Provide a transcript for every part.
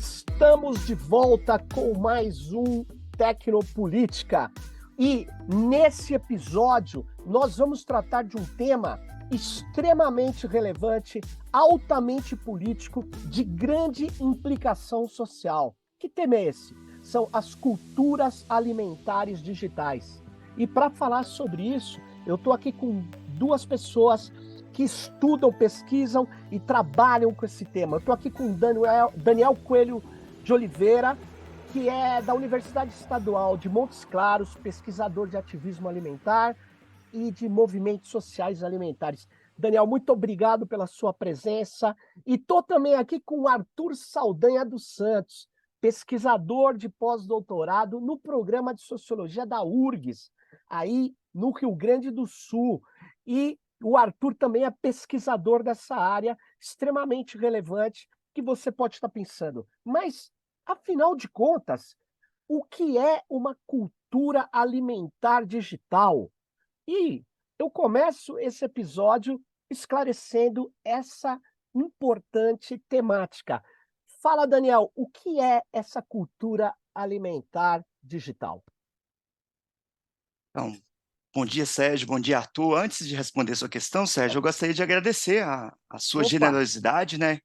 Estamos de volta com mais um Tecnopolítica. E nesse episódio nós vamos tratar de um tema extremamente relevante, altamente político, de grande implicação social. Que tema é esse? São as culturas alimentares digitais. E para falar sobre isso, eu estou aqui com duas pessoas que estudam, pesquisam e trabalham com esse tema. Eu estou aqui com Daniel Coelho de Oliveira, que é da Universidade Estadual de Montes Claros, pesquisador de ativismo alimentar e de movimentos sociais alimentares. Daniel, muito obrigado pela sua presença. E estou também aqui com o Arthur Saldanha dos Santos, pesquisador de pós-doutorado no programa de Sociologia da URGS, aí no Rio Grande do Sul. E o Arthur também é pesquisador dessa área, extremamente relevante, que você pode estar pensando. Mas, afinal de contas, o que é uma cultura alimentar digital? E eu começo esse episódio esclarecendo essa importante temática. Fala, Daniel, o que é essa cultura alimentar digital? Então, bom dia, Sérgio. Bom dia, Arthur. Antes de responder sua questão, Sérgio, eu gostaria de agradecer a sua Opa, generosidade, né,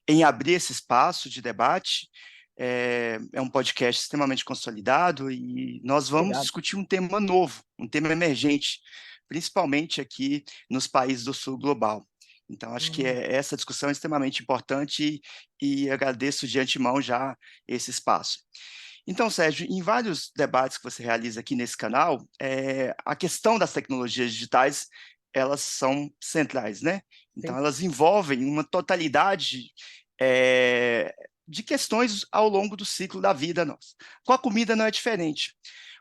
em abrir esse espaço de debate. É um podcast extremamente consolidado e nós vamos obrigado. discutir um tema novo, um tema emergente, principalmente aqui nos países do sul global. Então, acho que essa discussão é extremamente importante e agradeço de antemão já esse espaço. Então, Sérgio, em vários debates que você realiza aqui nesse canal, a questão das tecnologias digitais, elas são centrais, né? Então, Sim. elas envolvem uma totalidade de questões ao longo do ciclo da vida nossa. Com a comida não é diferente.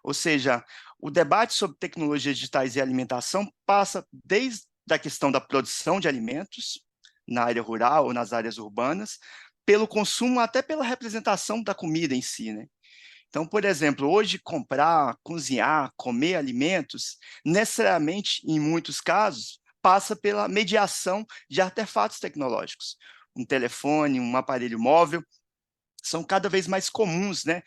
Ou seja, o debate sobre tecnologias digitais e alimentação passa desde a questão da produção de alimentos, na área rural ou nas áreas urbanas, pelo consumo, até pela representação da comida em si, né? Então, por exemplo, hoje comprar, cozinhar, comer alimentos, necessariamente, em muitos casos, passa pela mediação de artefatos tecnológicos. Um telefone, um aparelho móvel, são cada vez mais comuns, né,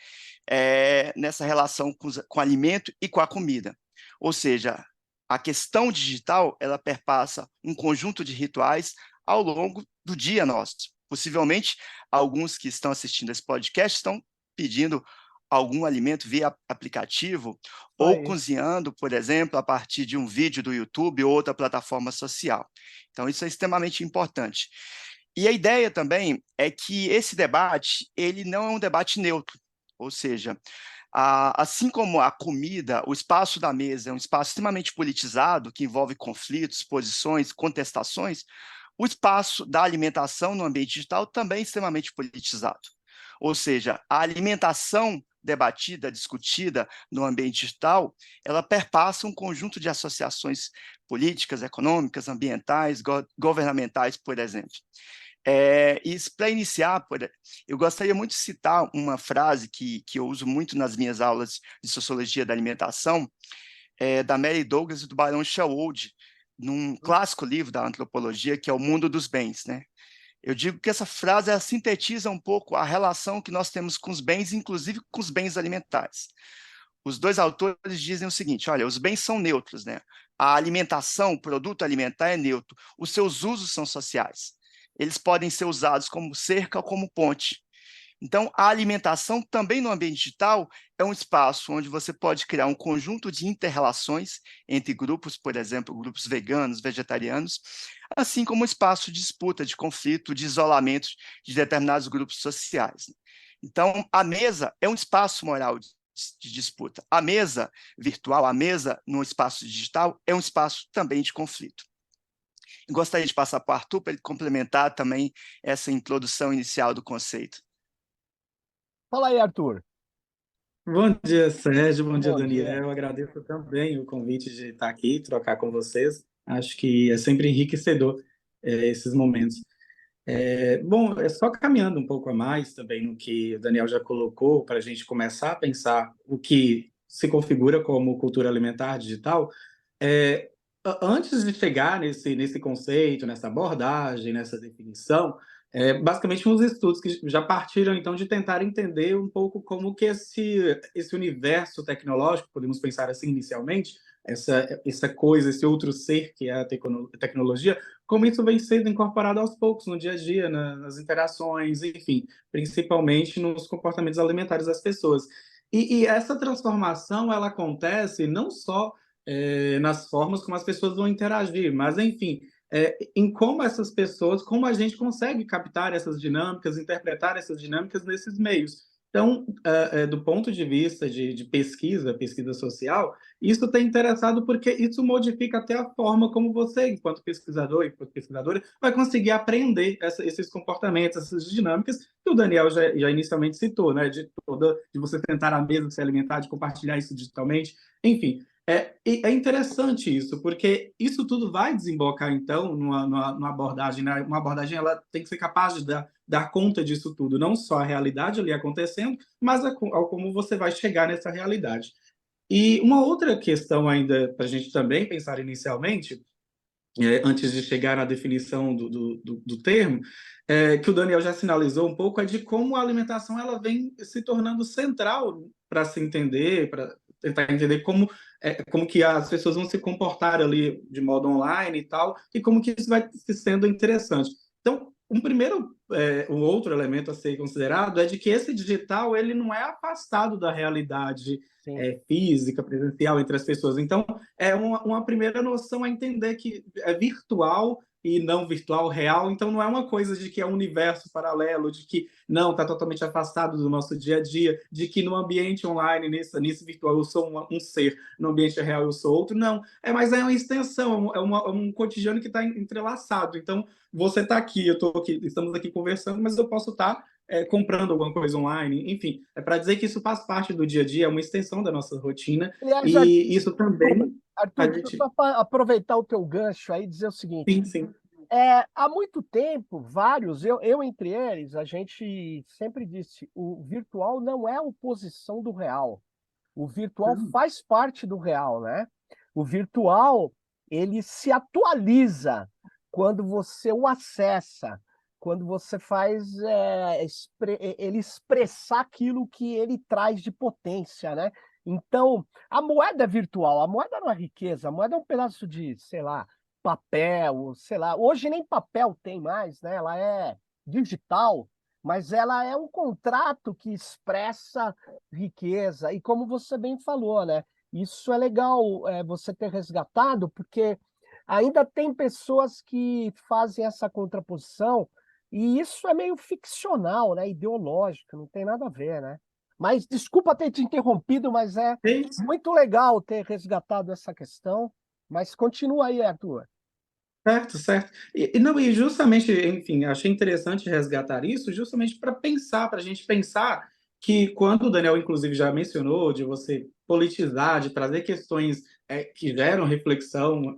nessa relação com o alimento e com a comida. Ou seja, a questão digital, ela perpassa um conjunto de rituais ao longo do dia nosso. Possivelmente, alguns que estão assistindo esse podcast estão pedindo algum alimento via aplicativo ou Aí. cozinhando, por exemplo, a partir de um vídeo do YouTube ou outra plataforma social. Então, isso é extremamente importante. E a ideia também é que esse debate, ele não é um debate neutro, ou seja, assim como a comida, o espaço da mesa é um espaço extremamente politizado, que envolve conflitos, posições, contestações, o espaço da alimentação no ambiente digital também é extremamente politizado. Ou seja, a alimentação debatida, discutida no ambiente digital, ela perpassa um conjunto de associações políticas, econômicas, ambientais, governamentais, por exemplo. Isso para iniciar, eu gostaria muito de citar uma frase que eu uso muito nas minhas aulas de Sociologia da Alimentação, da Mary Douglas e do Barão Sherwood, num clássico livro da antropologia, que é O Mundo dos Bens, né? Eu digo que essa frase ela sintetiza um pouco a relação que nós temos com os bens, inclusive com os bens alimentares. Os dois autores dizem o seguinte: olha, os bens são neutros, né? A alimentação, o produto alimentar é neutro. Os seus usos são sociais. Eles podem ser usados como cerca ou como ponte. Então, a alimentação também no ambiente digital é um espaço onde você pode criar um conjunto de inter-relações entre grupos, por exemplo, grupos veganos, vegetarianos, assim como um espaço de disputa, de conflito, de isolamento de determinados grupos sociais. Então, a mesa é um espaço moral de disputa. A mesa virtual, a mesa no espaço digital, é um espaço também de conflito. Gostaria de passar para o Arthur para ele complementar também essa introdução inicial do conceito. Fala aí, Arthur. Bom dia, Sérgio. Bom dia, Bom dia. Daniel. Agradeço também o convite de estar aqui, trocar com vocês. Acho que é sempre enriquecedor esses momentos. Bom, é só caminhando um pouco a mais também no que o Daniel já colocou, para a gente começar a pensar o que se configura como cultura alimentar digital. Antes de chegar nesse conceito, nessa abordagem, nessa definição, Basicamente, uns estudos que já partiram, então, de tentar entender um pouco como que esse universo tecnológico, podemos pensar assim inicialmente, essa coisa, esse outro ser que é a tecnologia, como isso vem sendo incorporado aos poucos no dia a dia, nas interações, enfim, principalmente nos comportamentos alimentares das pessoas. E essa transformação, ela acontece não só nas formas como as pessoas vão interagir, mas, enfim, em como essas pessoas, como a gente consegue captar essas dinâmicas, interpretar essas dinâmicas nesses meios. Então, do ponto de vista de pesquisa social, isso tem interessado porque isso modifica até a forma como você, enquanto pesquisador, enquanto pesquisadora, vai conseguir aprender esses comportamentos, essas dinâmicas que o Daniel já inicialmente citou, né? De você sentar à mesa, se alimentar, de compartilhar isso digitalmente, enfim. É interessante isso, porque isso tudo vai desembocar, então, numa abordagem, né? Uma abordagem ela tem que ser capaz de dar conta disso tudo, não só a realidade ali acontecendo, mas ao como você vai chegar nessa realidade. E uma outra questão ainda para a gente também pensar inicialmente, antes de chegar à definição do termo, que o Daniel já sinalizou um pouco, é de como a alimentação ela vem se tornando central para se entender, para tentar entender como que as pessoas vão se comportar ali de modo online e tal, e como que isso vai se sendo interessante. Então, um outro elemento a ser considerado é de que esse digital ele não é afastado da realidade física, presencial entre as pessoas. Então, é uma primeira noção a entender que é virtual e não virtual, real. Então, não é uma coisa de que é um universo paralelo, de que não está totalmente afastado do nosso dia a dia, de que no ambiente online, nesse virtual, eu sou um ser, no ambiente real eu sou outro. Não, mas é uma extensão, um cotidiano que está entrelaçado. Então, você está aqui, eu estou aqui, estamos aqui conversando, mas eu posso estar comprando alguma coisa online, enfim, é para dizer que isso faz parte do dia a dia, é uma extensão da nossa rotina, Aliás, e isso também a Arthur, deixa eu gente... só aproveitar o teu gancho aí e dizer o seguinte: Sim, sim. há muito tempo, vários, eu entre eles, a gente sempre disse, o virtual não é a oposição do real. O virtual faz parte do real, né? O virtual, ele se atualiza quando você o acessa, quando você faz ele expressar aquilo que ele traz de potência, né? Então, a moeda é virtual, a moeda não é riqueza, a moeda é um pedaço de, sei lá, papel, sei lá. Hoje nem papel tem mais, né? Ela é digital, mas ela é um contrato que expressa riqueza. E como você bem falou, né? Isso é legal você ter resgatado, porque ainda tem pessoas que fazem essa contraposição, e isso é meio ficcional, né? Ideológico, não tem nada a ver, né? Mas desculpa ter te interrompido, mas é muito legal ter resgatado essa questão. Mas continua aí, Arthur. Certo, certo. E justamente, enfim, achei interessante resgatar isso, justamente para pensar, para a gente pensar que quando o Daniel, inclusive, já mencionou de você politizar, de trazer questões que geram reflexão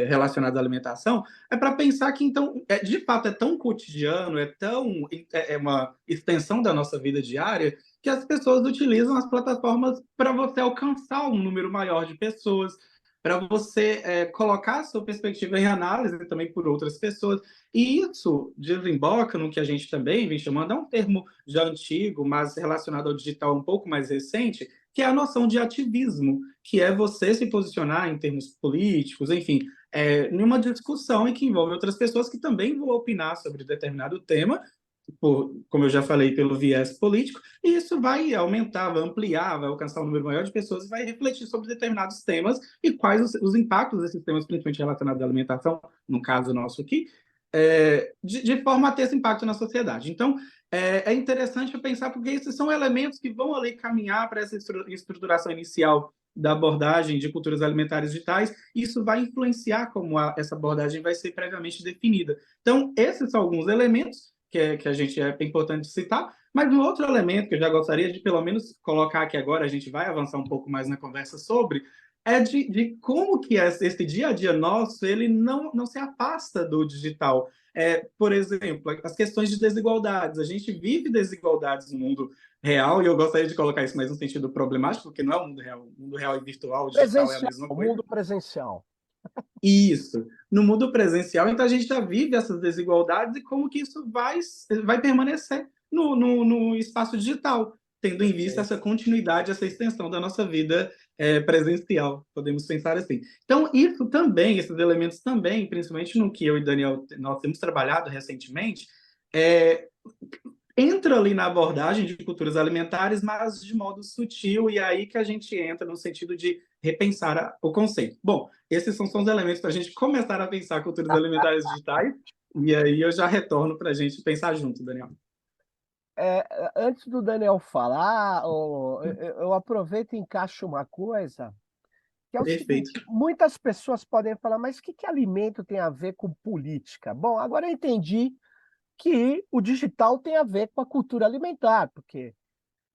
relacionada à alimentação, é para pensar que, então, de fato, é tão cotidiano, é uma extensão da nossa vida diária, que as pessoas utilizam as plataformas para você alcançar um número maior de pessoas, para você colocar a sua perspectiva em análise também por outras pessoas. E isso desemboca no que a gente também vem chamando, é um termo já antigo, mas relacionado ao digital um pouco mais recente, que é a noção de ativismo, que é você se posicionar em termos políticos, enfim, em uma discussão em que envolve outras pessoas que também vão opinar sobre determinado tema, como eu já falei, pelo viés político, e isso vai aumentar, vai ampliar, vai alcançar um número maior de pessoas e vai refletir sobre determinados temas e quais os impactos desses temas, principalmente relacionados à alimentação, no caso nosso aqui, de forma a ter esse impacto na sociedade. Então, é interessante pensar, porque esses são elementos que vão ali caminhar para essa estruturação inicial da abordagem de culturas alimentares digitais, e isso vai influenciar como essa abordagem vai ser previamente definida. Então, esses são alguns elementos que a gente é importante citar, mas um outro elemento que eu já gostaria de pelo menos colocar aqui agora, a gente vai avançar um pouco mais na conversa sobre, é de como que esse dia a dia nosso ele não se afasta do digital. Por exemplo, as questões de desigualdades. A gente vive desigualdades no mundo real, e eu gostaria de colocar isso mais no sentido problemático, porque não é o mundo real. O mundo real e virtual, o digital é a Presencial, mesma o coisa. mundo presencial. Isso. No mundo presencial, então a gente já vive essas desigualdades e como que isso vai permanecer no espaço digital, tendo em vista essa continuidade, essa extensão da nossa vida presencial, podemos pensar assim. Então, isso também, esses elementos também, principalmente no que eu e Daniel nós temos trabalhado recentemente, é, entra ali na abordagem de culturas alimentares, mas de modo sutil, e é aí que a gente entra no sentido de repensar o conceito. Bom, esses são os elementos para a gente começar a pensar culturas alimentares digitais, e aí eu já retorno para a gente pensar junto, Daniel. Antes do Daniel falar, eu aproveito e encaixo uma coisa, que é o Perfeito. seguinte: muitas pessoas podem falar, mas o que que alimento tem a ver com política? Bom, agora eu entendi que o digital tem a ver com a cultura alimentar, porque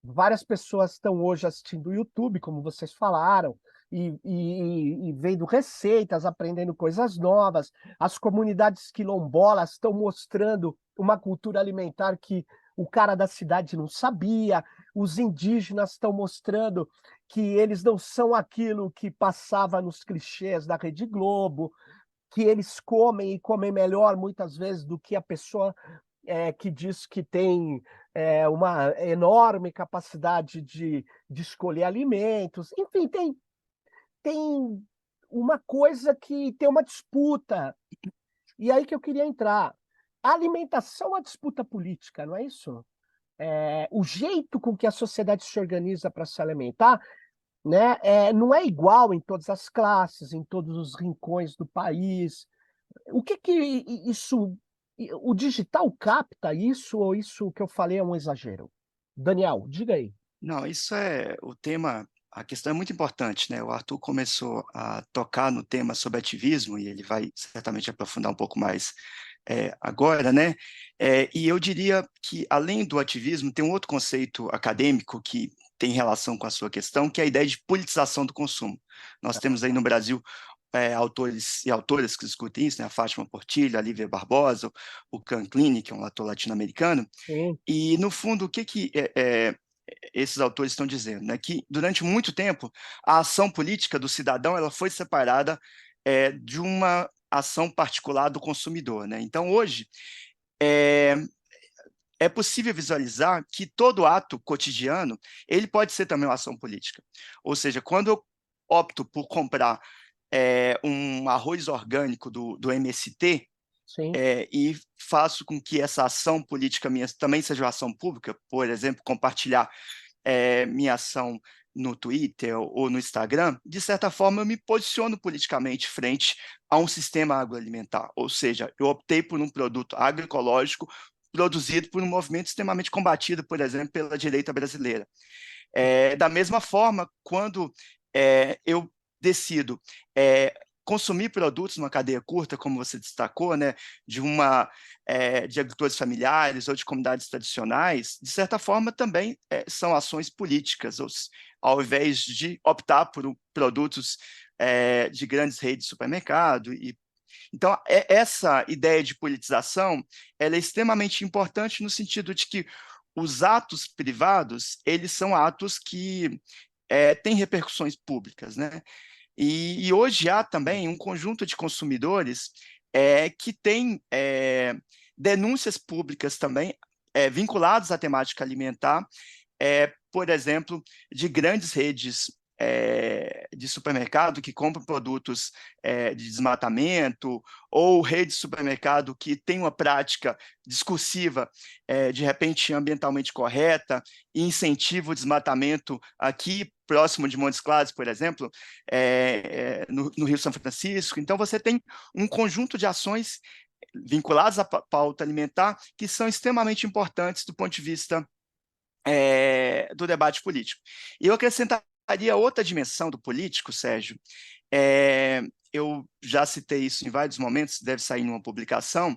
várias pessoas estão hoje assistindo o YouTube, como vocês falaram, e vendo receitas, aprendendo coisas novas. As comunidades quilombolas estão mostrando uma cultura alimentar que o cara da cidade não sabia. Os indígenas estão mostrando que eles não são aquilo que passava nos clichês da Rede Globo, que eles comem e comem melhor muitas vezes do que a pessoa que diz que tem uma enorme capacidade de escolher alimentos. Enfim, tem uma coisa que tem uma disputa. E aí que eu queria entrar. A alimentação é uma disputa política, não é isso? O jeito com que a sociedade se organiza para se alimentar, né, não é igual em todas as classes, em todos os rincões do país. O que que isso o digital capta isso ou isso que eu falei é um exagero? Daniel, diga aí. Não, isso é o tema, a questão é muito importante, né? O Arthur começou a tocar no tema sobre ativismo, e ele vai certamente aprofundar um pouco mais agora, né? E eu diria que, além do ativismo, tem um outro conceito acadêmico que tem relação com a sua questão, que é a ideia de politização do consumo. Nós temos aí no Brasil autores e autoras que discutem isso, né? A Fátima Portillo, a Lívia Barbosa, o Can Klein, que é um ator latino-americano, Sim, e, no fundo, o que esses autores estão dizendo, né? Que durante muito tempo a ação política do cidadão ela foi separada de uma ação particular do consumidor, né? Então hoje é, é possível visualizar que todo ato cotidiano ele pode ser também uma ação política. Ou seja, quando eu opto por comprar um arroz orgânico do MST, sim. e faço com que essa ação política minha também seja uma ação pública, por exemplo, compartilhar minha ação no Twitter ou no Instagram, de certa forma eu me posiciono politicamente frente a um sistema agroalimentar, ou seja, eu optei por um produto agroecológico produzido por um movimento extremamente combatido, por exemplo, pela direita brasileira. Da mesma forma, quando eu decido consumir produtos numa cadeia curta, como você destacou, né, de agricultores familiares ou de comunidades tradicionais, de certa forma também são ações políticas, ao invés de optar por produtos de grandes redes de supermercado. Então, essa ideia de politização ela é extremamente importante no sentido de que os atos privados, eles são atos que têm repercussões públicas, né? E hoje há também um conjunto de consumidores que têm denúncias públicas também vinculadas à temática alimentar, por exemplo, de grandes redes de supermercado que compram produtos de desmatamento, ou redes de supermercado que têm uma prática discursiva, de repente ambientalmente correta, e incentiva o desmatamento aqui próximo de Montes Claros, por exemplo, no Rio São Francisco. Então, você tem um conjunto de ações vinculadas à pauta alimentar que são extremamente importantes do ponto de vista do debate político. E eu acrescentaria outra dimensão do político, Sérgio. Eu já citei isso em vários momentos, deve sair numa publicação.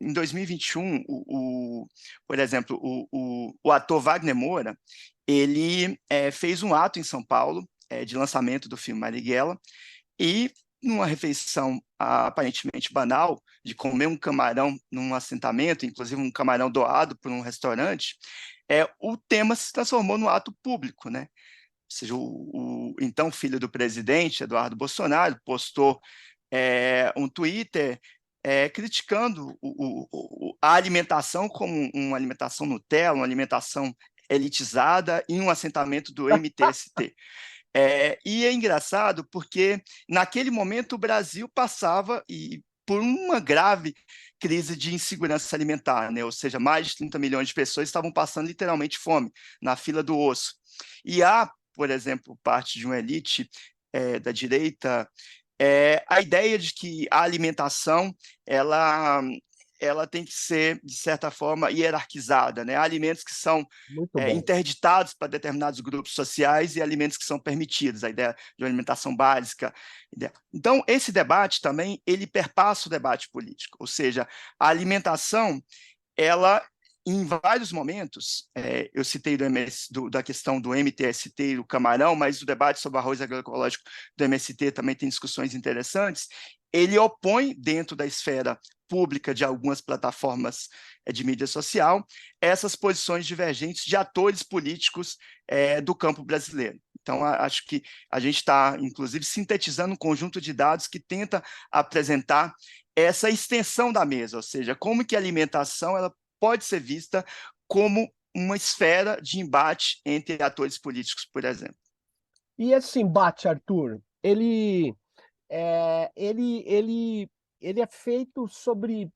Em 2021, por exemplo, o ator Wagner Moura, ele fez um ato em São Paulo de lançamento do filme Marighella, e numa refeição aparentemente banal, de comer um camarão num assentamento, inclusive um camarão doado por um restaurante, o tema se transformou num ato público, né? seja, o então filho do presidente, Eduardo Bolsonaro, postou um Twitter criticando a alimentação como uma alimentação Nutella, uma alimentação elitizada em um assentamento do MTST. E é engraçado porque, naquele momento, o Brasil passava por uma grave crise de insegurança alimentar, né? Ou seja, mais de 30 milhões de pessoas estavam passando literalmente fome, na fila do osso. E há, por exemplo, parte de uma elite da direita, a ideia de que a alimentação ela tem que ser, de certa forma, hierarquizada, né? Há alimentos que são interditados para determinados grupos sociais e alimentos que são permitidos, a ideia de uma alimentação básica. Então, esse debate também, ele perpassa o debate político, ou seja, a alimentação, ela, em vários momentos, eu citei da questão do MTST e do camarão, mas o debate sobre o arroz agroecológico do MST também tem discussões interessantes. Ele opõe, dentro da esfera pública de algumas plataformas de mídia social, essas posições divergentes de atores políticos do campo brasileiro. Então, acho que a gente está, inclusive, sintetizando um conjunto de dados que tenta apresentar essa extensão da mesa, ou seja, como que a alimentação ela pode ser vista como uma esfera de embate entre atores políticos, por exemplo. E esse embate, Arthur, ele é feito sobre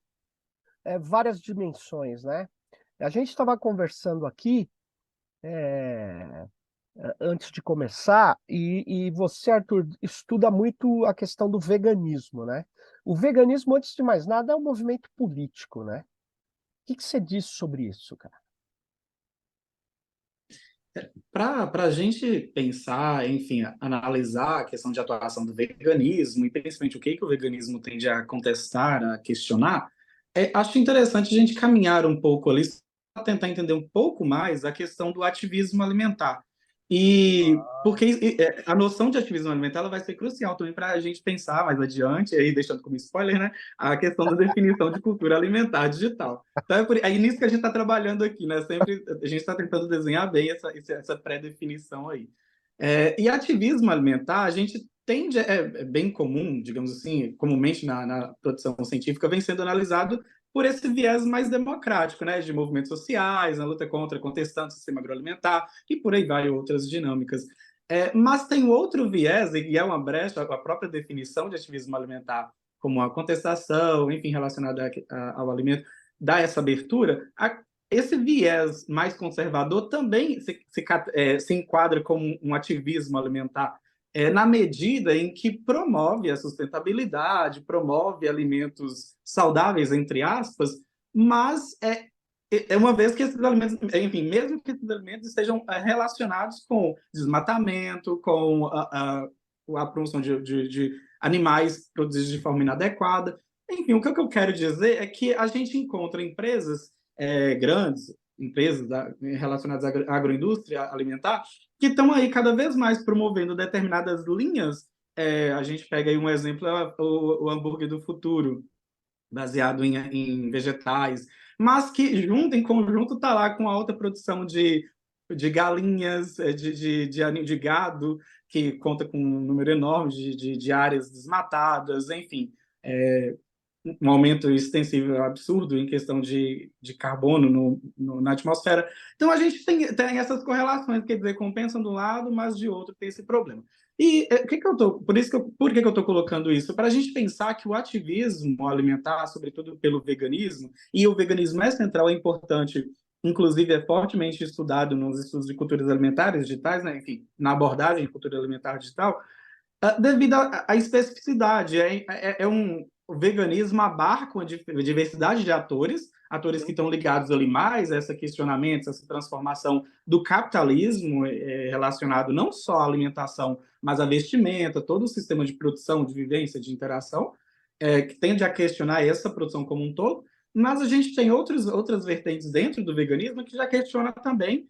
várias dimensões, né? A gente estava conversando aqui antes de começar, e você, Arthur, estuda muito a questão do veganismo, né? O veganismo, antes de mais nada, é um movimento político, né? O que você diz sobre isso, cara? Para a gente pensar, enfim, analisar a questão de atuação do veganismo e principalmente o que o veganismo tende a contestar, a questionar, acho interessante a gente caminhar um pouco ali para tentar entender um pouco mais a questão do ativismo alimentar. E porque a noção de ativismo alimentar ela vai ser crucial também para a gente pensar mais adiante, aí deixando como spoiler, né, a questão da definição de cultura alimentar digital. Então é nisso que a gente está trabalhando aqui, né? Sempre a gente está tentando desenhar bem essa pré-definição aí. E ativismo alimentar, a gente tende, é bem comum, digamos assim, comumente na produção científica, vem sendo analisado por esse viés mais democrático, né, de movimentos sociais, na luta contra, contestando o sistema agroalimentar, e por aí vai outras dinâmicas. Mas tem outro viés, e é uma brecha, a própria definição de ativismo alimentar como a contestação, enfim, relacionada ao alimento, dá essa abertura. Esse viés mais conservador também se enquadra como um ativismo alimentar, na medida em que promove a sustentabilidade, promove alimentos saudáveis, entre aspas, mas uma vez que esses alimentos, enfim, mesmo que esses alimentos estejam relacionados com desmatamento, com a produção de animais produzidos de forma inadequada. Enfim, o que eu quero dizer é que a gente encontra empresas grandes, empresas relacionadas à agroindústria alimentar, que estão aí cada vez mais promovendo determinadas linhas. A gente pega aí um exemplo, o hambúrguer do futuro, baseado em vegetais, mas que em conjunto está lá com a alta produção de galinhas, de gado, que conta com um número enorme de áreas desmatadas, enfim, um aumento extensivo, absurdo em questão de carbono na atmosfera. Então, a gente tem essas correlações, quer dizer, compensa de um lado, mas de outro tem esse problema. E por que eu estou colocando isso? Para a gente pensar que o ativismo alimentar, sobretudo pelo veganismo, e o veganismo é central, é importante, inclusive é fortemente estudado nos estudos de culturas alimentares digitais, né? Enfim, na abordagem de cultura alimentar digital, devido à especificidade. O veganismo abarca uma diversidade de atores que estão ligados ali mais a esses questionamentos, essa transformação do capitalismo relacionado não só à alimentação, mas à vestimenta, todo o sistema de produção, de vivência, de interação, que tende a questionar essa produção como um todo, mas a gente tem outras vertentes dentro do veganismo que já questiona também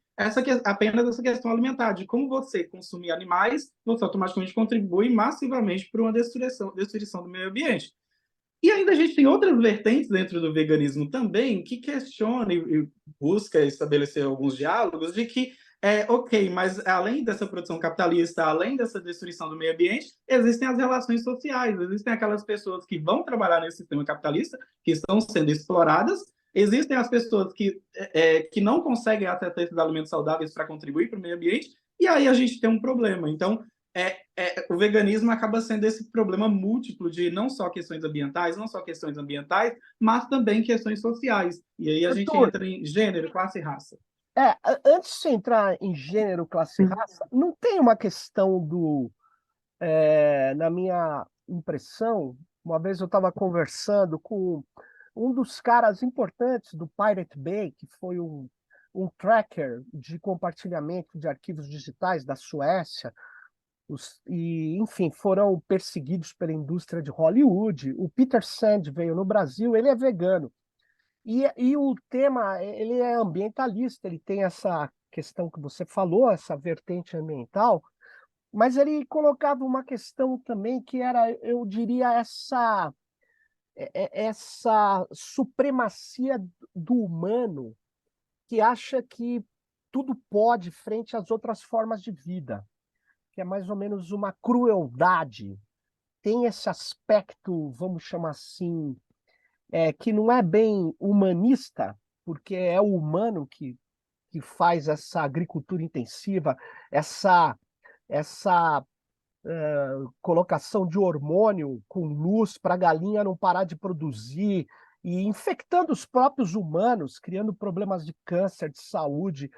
apenas essa questão alimentar, de como você consumir animais, você automaticamente contribui massivamente para uma destruição do meio ambiente. E ainda a gente tem outras vertentes dentro do veganismo também que questiona e busca estabelecer alguns diálogos de que Ok, mas além dessa produção capitalista, além dessa destruição do meio ambiente, existem as relações sociais, existem aquelas pessoas que vão trabalhar nesse sistema capitalista, que estão sendo exploradas, existem as pessoas que não conseguem acessar esses alimentos saudáveis para contribuir para o meio ambiente, e aí a gente tem um problema. Então, o veganismo acaba sendo esse problema múltiplo de não só questões ambientais, mas também questões sociais. E aí a gente Arthur, entra em gênero, classe e raça. antes de entrar em gênero, classe e raça, não tem uma questão na minha impressão, uma vez eu estava conversando com um dos caras importantes do Pirate Bay, que foi um tracker de compartilhamento de arquivos digitais da Suécia, e, enfim, foram perseguidos pela indústria de Hollywood. O Peter Sand veio no Brasil, ele é vegano. E o tema, ele é ambientalista, ele tem essa questão que você falou, essa vertente ambiental, mas ele colocava uma questão também que era, eu diria, essa supremacia do humano que acha que tudo pode frente às outras formas de vida, que é mais ou menos uma crueldade. Tem esse aspecto, vamos chamar assim, que não é bem humanista, porque é o humano que faz essa agricultura intensiva, essa colocação de hormônio com luz para a galinha não parar de produzir e infectando os próprios humanos, criando problemas de câncer, de saúde,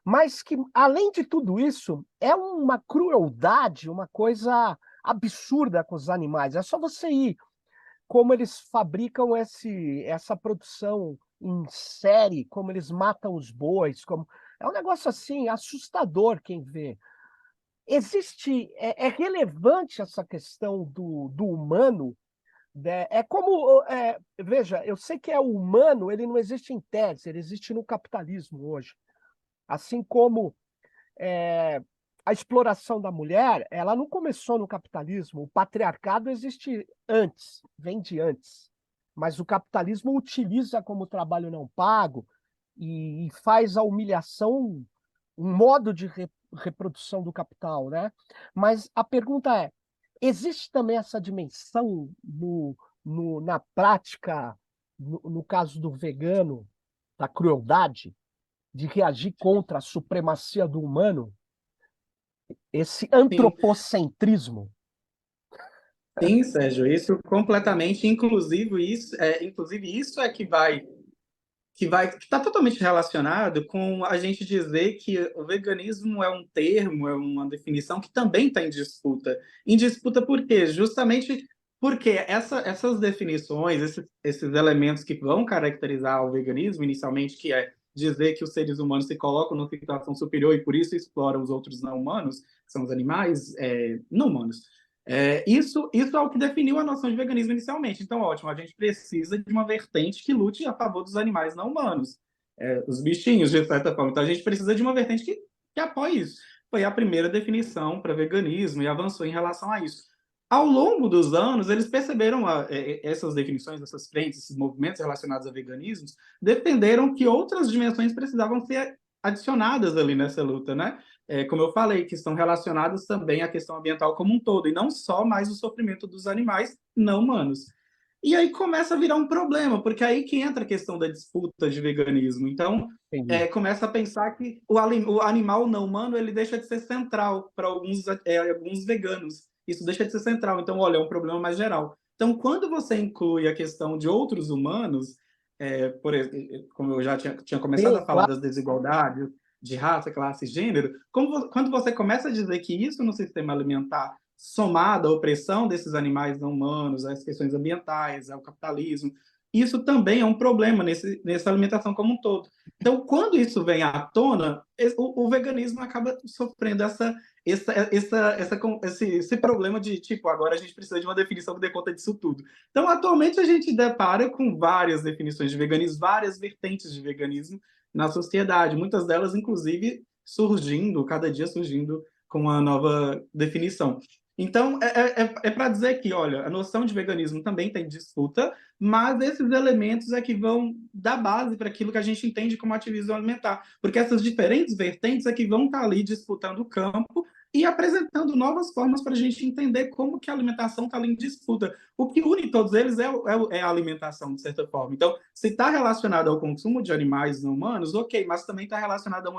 mas que, além de tudo isso, é uma crueldade, uma coisa absurda com os animais. É só você ir como eles fabricam essa produção em série, como eles matam os bois, como é um negócio assim assustador quem vê. É relevante essa questão do humano, né? É como, veja, eu sei que é o humano, ele não existe em tese, ele existe no capitalismo hoje. Assim como é, a exploração da mulher, ela não começou no capitalismo. O patriarcado existe antes, vem de antes. Mas o capitalismo utiliza como trabalho não pago e faz a humilhação um modo de reprodução do capital, né? Mas a pergunta é: existe também essa dimensão na prática, no caso do vegano, da crueldade, de reagir contra a supremacia do humano? Esse Sim, antropocentrismo. sim, Sérgio, isso completamente, inclusive isso é que está totalmente relacionado com a gente dizer que o veganismo é um termo, é uma definição que também está em disputa. Em disputa por quê? Justamente porque essas definições, esses elementos que vão caracterizar o veganismo inicialmente, que é dizer que os seres humanos se colocam numa situação superior e por isso exploram os outros não humanos, que são os animais não humanos. Isso é o que definiu a noção de veganismo inicialmente. Então, ótimo, a gente precisa de uma vertente que lute a favor dos animais não humanos, os bichinhos, de certa forma. Então, a gente precisa de uma vertente que apoie isso. Foi a primeira definição para veganismo e avançou em relação a isso. Ao longo dos anos, eles perceberam essas definições, essas frentes, esses movimentos relacionados a veganismos, defenderam que outras dimensões precisavam ser adicionadas ali nessa luta, né? Como eu falei, que estão relacionadas também à questão ambiental como um todo, e não só mais o sofrimento dos animais não humanos. E aí começa a virar um problema, porque aí que entra a questão da disputa de veganismo. Então, Entendi. começa a pensar que o animal não humano ele deixa de ser central para alguns veganos. Isso deixa de ser central. Então, olha, é um problema mais geral. Então, quando você inclui a questão de outros humanos, por exemplo, como eu já tinha começado Sim, a falar claro. das desigualdades de raça, classe e gênero, quando você começa a dizer que isso no sistema alimentar, somado à opressão desses animais não humanos, às questões ambientais, ao capitalismo, isso também é um problema nessa alimentação como um todo. Então, quando isso vem à tona, o veganismo acaba sofrendo esse problema de, tipo, agora a gente precisa de uma definição que dê conta disso tudo. Então, atualmente, a gente depara com várias definições de veganismo, várias vertentes de veganismo na sociedade, muitas delas, inclusive, cada dia surgindo com uma nova definição. Então, para dizer que, olha, a noção de veganismo também tem disputa, mas esses elementos é que vão dar base para aquilo que a gente entende como ativismo alimentar, porque essas diferentes vertentes é que vão estar ali disputando o campo e apresentando novas formas para a gente entender como que a alimentação está ali em disputa. O que une todos eles é a alimentação, de certa forma. Então, se está relacionado ao consumo de animais não humanos, ok, mas também está relacionado a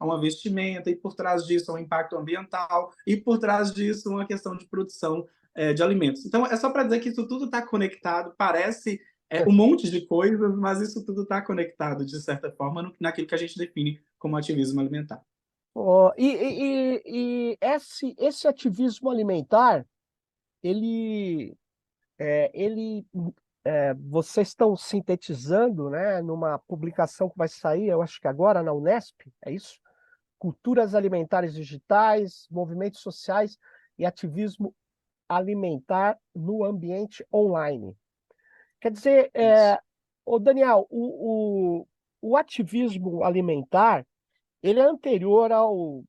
uma vestimenta, e por trás disso, a um impacto ambiental, e por trás disso, uma questão de produção de alimentos. Então, é só para dizer que isso tudo está conectado, parece um monte de coisas, mas isso tudo está conectado, de certa forma, naquilo que a gente define como ativismo alimentar. Oh, e esse ativismo alimentar, ele, vocês estão sintetizando, né, numa publicação que vai sair, eu acho que agora na Unesp, é isso? Culturas alimentares digitais, movimentos sociais e ativismo alimentar no ambiente online. Quer dizer, Isso. ô Daniel, o ativismo alimentar, ele é anterior ao,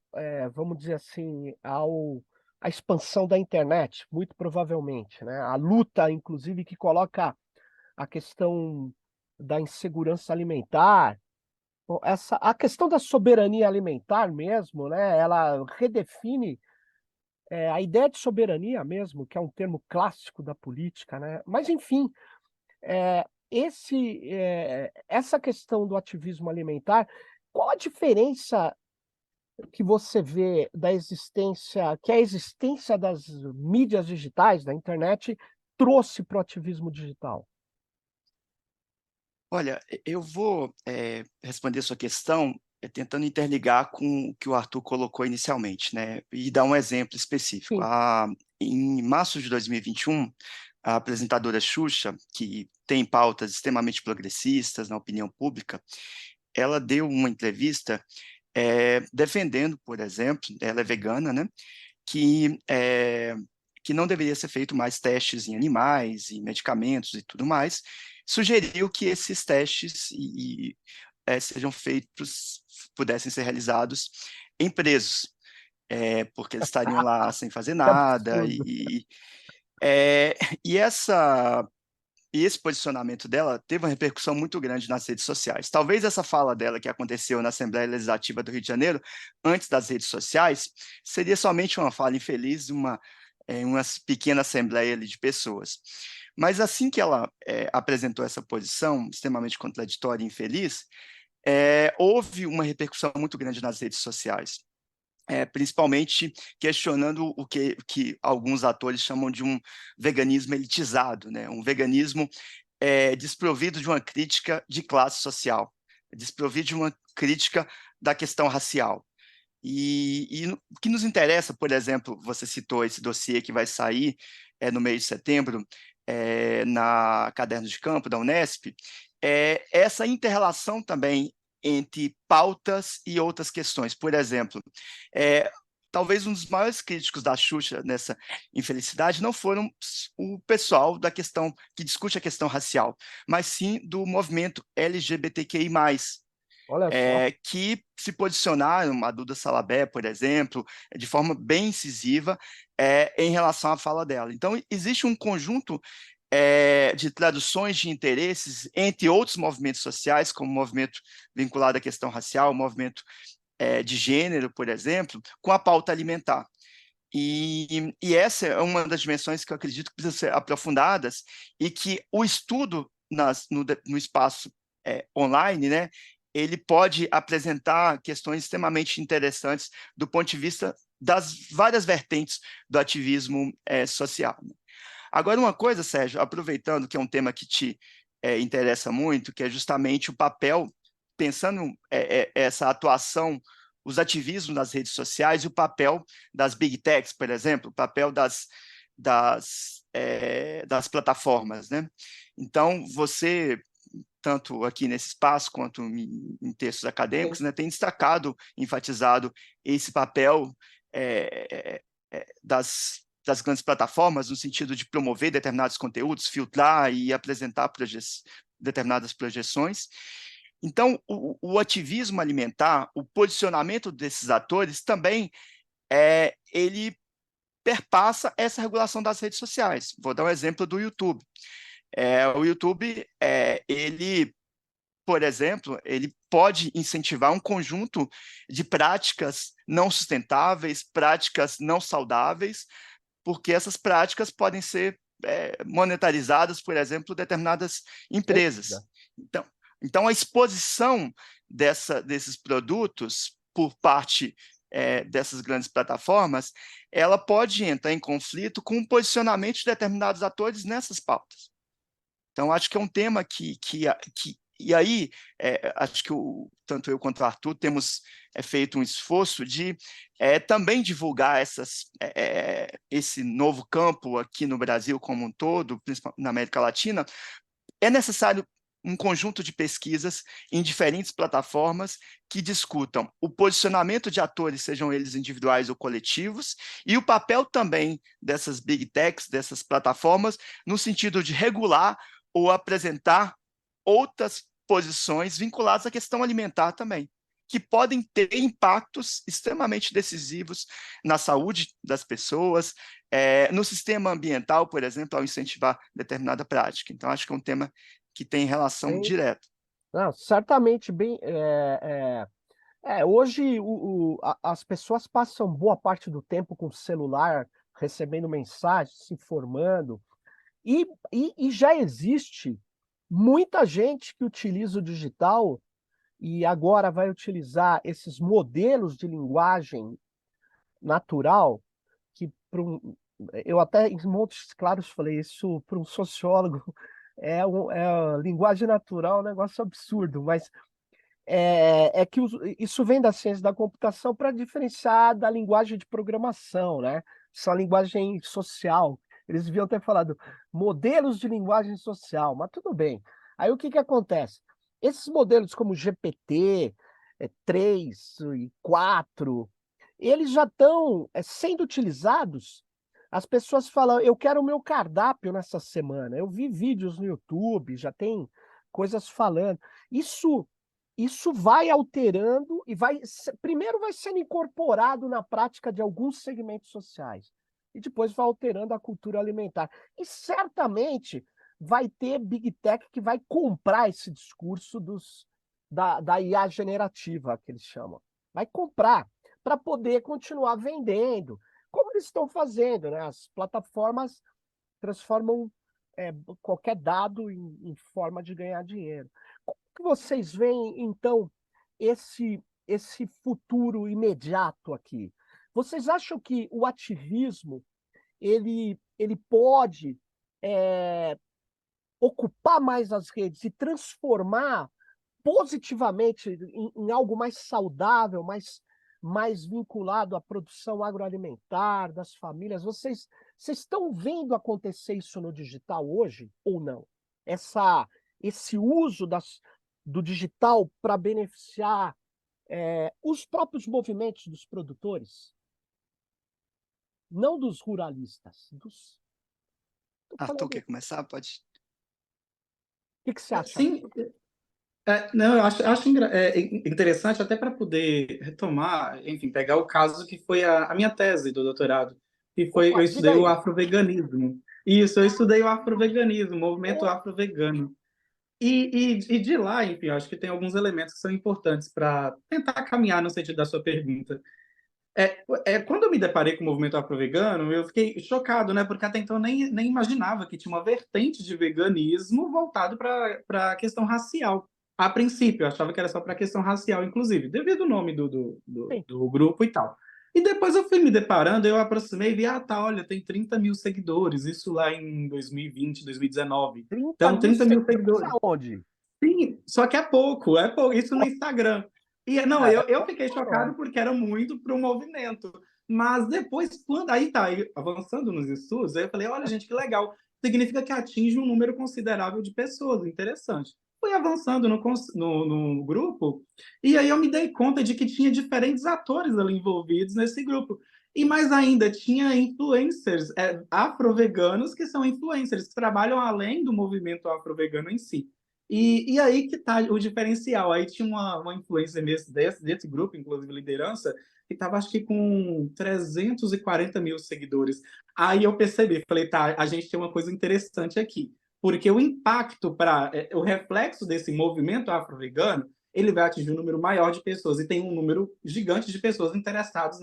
vamos dizer assim, à expansão da internet, muito provavelmente, né? A luta, inclusive, que coloca a questão da insegurança alimentar, a questão da soberania alimentar mesmo, né? Ela redefine a ideia de soberania mesmo, que é um termo clássico da política, né? Mas, enfim, essa questão do ativismo alimentar, qual a diferença que você vê da existência, que a existência das mídias digitais, da internet, trouxe para o ativismo digital? Olha, eu vou responder sua questão tentando interligar com o que o Arthur colocou inicialmente, né? E dar um exemplo específico. Sim. Em março de 2021, a apresentadora Xuxa, que tem pautas extremamente progressistas na opinião pública, ela deu uma entrevista defendendo, por exemplo, ela é vegana, né? Que não deveria ser feito mais testes em animais, em medicamentos e tudo mais, sugeriu que esses testes sejam feitos, pudessem ser realizados em presos, porque eles estariam lá sem fazer Que nada, absurdo. é, e essa e esse posicionamento dela teve uma repercussão muito grande nas redes sociais. Talvez essa fala dela, que aconteceu na Assembleia Legislativa do Rio de Janeiro, antes das redes sociais, seria somente uma fala infeliz de uma pequena assembleia ali de pessoas. Mas assim que ela apresentou essa posição extremamente contraditória e infeliz, houve uma repercussão muito grande nas redes sociais. Principalmente questionando o que alguns atores chamam de um veganismo elitizado, né? Um veganismo desprovido de uma crítica de classe social, desprovido de uma crítica da questão racial. E o que nos interessa, por exemplo, você citou esse dossiê que vai sair no mês de setembro, na Cadernos de Campo da Unesp, essa inter-relação também entre pautas e outras questões. Por exemplo, é, talvez um dos maiores críticos da Xuxa nessa infelicidade não foram o pessoal da questão que discute a questão racial, mas sim do movimento LGBTQI+, Olha só. que se posicionaram, a Duda Salabé, por exemplo, de forma bem incisiva em relação à fala dela. Então, existe um conjunto de traduções de interesses entre outros movimentos sociais, como o movimento vinculado à questão racial, o movimento de gênero, por exemplo, com a pauta alimentar. E essa é uma das dimensões que eu acredito que precisam ser aprofundadas e que o estudo no espaço online, né, ele pode apresentar questões extremamente interessantes do ponto de vista das várias vertentes do ativismo social. Agora, uma coisa, Sérgio, aproveitando que é um tema que te interessa muito, que é justamente o papel, pensando essa atuação, os ativismos nas redes sociais e o papel das big techs, por exemplo, o papel das plataformas, né? Então, você, tanto aqui nesse espaço quanto em textos acadêmicos, né, tem destacado, enfatizado esse papel das grandes plataformas, no sentido de promover determinados conteúdos, filtrar e apresentar determinadas projeções. Então, o ativismo alimentar, o posicionamento desses atores também, ele perpassa essa regulação das redes sociais. Vou dar um exemplo do YouTube. O YouTube, ele, por exemplo, ele pode incentivar um conjunto de práticas não sustentáveis, práticas não saudáveis, porque essas práticas podem ser monetarizadas, por exemplo, determinadas empresas. Então a exposição desses produtos por parte dessas grandes plataformas, ela pode entrar em conflito com o posicionamento de determinados atores nessas pautas. Então, acho que é um tema e aí, acho que tanto eu quanto o Arthur temos feito um esforço de também divulgar esse novo campo aqui no Brasil como um todo, principalmente na América Latina. É necessário um conjunto de pesquisas em diferentes plataformas que discutam o posicionamento de atores, sejam eles individuais ou coletivos, e o papel também dessas big techs, dessas plataformas, no sentido de regular ou apresentar outras posições vinculadas à questão alimentar também, que podem ter impactos extremamente decisivos na saúde das pessoas, no sistema ambiental, por exemplo, ao incentivar determinada prática. Então, acho que é um tema que tem relação direta. Não, certamente bem. Hoje as pessoas passam boa parte do tempo com o celular, recebendo mensagens, se informando, e já existe muita gente que utiliza o digital e agora vai utilizar esses modelos de linguagem natural que eu até em Montes Claros falei isso para um sociólogo, linguagem natural é um negócio absurdo, mas que isso vem da ciência da computação para diferenciar da linguagem de programação, né? Isso é uma linguagem social. Eles deviam ter falado modelos de linguagem social, mas tudo bem. Aí o que acontece? Esses modelos como GPT 3 e 4, eles já estão sendo utilizados. As pessoas falam, eu quero o meu cardápio nessa semana. Eu vi vídeos no YouTube, já tem coisas falando. Isso vai alterando e primeiro vai sendo incorporado na prática de alguns segmentos sociais e depois vai alterando a cultura alimentar. E certamente vai ter Big Tech que vai comprar esse discurso da IA generativa, que eles chamam. Vai comprar para poder continuar vendendo, como eles estão fazendo, né? As plataformas transformam qualquer dado em forma de ganhar dinheiro. Como que vocês veem, então, esse futuro imediato aqui? Vocês acham que o ativismo ele pode ocupar mais as redes e transformar positivamente em algo mais saudável, mais vinculado à produção agroalimentar das famílias? Vocês estão vendo acontecer isso no digital hoje ou não? Esse uso do digital para beneficiar os próprios movimentos dos produtores, não dos ruralistas. Arthur, quer começar? Pode. O que você acha? Sim. Não, eu acho interessante até para poder retomar, enfim, pegar o caso que foi a minha tese do doutorado, que foi, eu estudei o afroveganismo. Isso, eu estudei o afroveganismo, o movimento afrovegano. E de lá, enfim, eu acho que tem alguns elementos que são importantes para tentar caminhar no sentido da sua pergunta. Quando eu me deparei com o movimento afro-vegano, eu fiquei chocado, né? Porque até então eu nem imaginava que tinha uma vertente de veganismo voltado para a questão racial. A princípio, eu achava que era só para a questão racial, inclusive, devido ao nome do grupo e tal. E depois eu fui me deparando, eu aproximei e vi, olha, tem 30 mil seguidores, isso lá em 2020, 2019. Então, 30 mil seguidores. Aonde? Sim, só que é pouco, isso no Instagram. E não, eu fiquei chocado porque era muito para o movimento. Mas depois, avançando nos estudos, aí eu falei, olha, gente, que legal. Significa que atinge um número considerável de pessoas, interessante. Fui avançando no grupo, e aí eu me dei conta de que tinha diferentes atores ali envolvidos nesse grupo. E mais ainda, tinha influencers afro-veganos que são influencers, que trabalham além do movimento afro-vegano em si. E aí que tá o diferencial. Aí tinha uma influencer desse grupo, inclusive liderança, que estava acho que com 340 mil seguidores. Aí eu percebi, falei, tá, a gente tem uma coisa interessante aqui, porque o impacto o reflexo desse movimento afro-vegano, ele vai atingir um número maior de pessoas, e tem um número gigante de pessoas interessadas